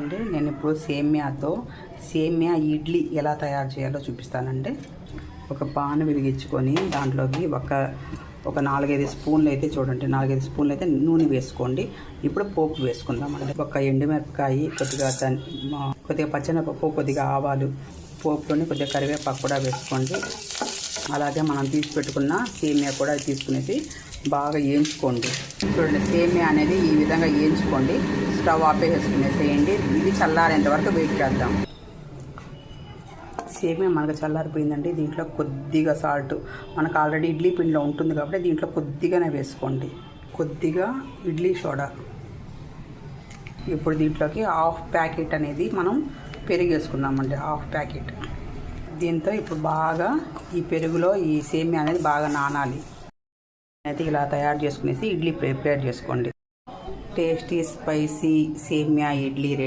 అంటే నేను ఇప్పుడు సేమియా ఇడ్లీ ఎలా తయారు చేయాలో చూపిస్తానండి. ఒక పాన్ వెలిగించుకొని దాంట్లోకి ఒక 4-5 స్పూన్లు అయితే చూడండి, 4-5 స్పూన్లు అయితే నూనె వేసుకోండి. ఇప్పుడు పోపు వేసుకుందామండి. ఒక ఎండుమిరపకాయ, కొద్దిగా పచ్చెనపప్పు, కొద్దిగా ఆవాలు, పోపులోని కొద్దిగా కరివేపాకు కూడా వేసుకోండి. అలాగే మనం తీసి పెట్టుకున్న సేమియా కూడా తీసుకునేసి బాగా వేయించుకోండి. చూడండి, సేమియా అనేది ఈ విధంగా వేయించుకోండి. స్టవ్ ఆపేసుకునేసేయండి. ఇది చల్లారేంత వరకు వెయిట్ చేద్దాం. సేమియా మనకు చల్లారిపోయిందండి. దీంట్లో కొద్దిగా సాల్ట్, మనకు ఆల్రెడీ ఇడ్లీ పిండిలో ఉంటుంది కాబట్టి దీంట్లో కొద్దిగానే వేసుకోండి. కొద్దిగా ఇడ్లీ సోడా. ఇప్పుడు దీంట్లోకి 1/2 ప్యాకెట్ అనేది మనం పెరుగు వేసుకుందామండి. 1/2 ప్యాకెట్. దీంతో ఇప్పుడు బాగా ఈ పెరుగులో ఈ సేమియా అనేది బాగా నానాలి. అయితే ఇలా తయారు చేసుకునేసి ఇడ్లీ ప్రిపేర్ చేసుకోండి. టేస్టీ స్పైసీ సేమియా ఇడ్లీ రెడీ.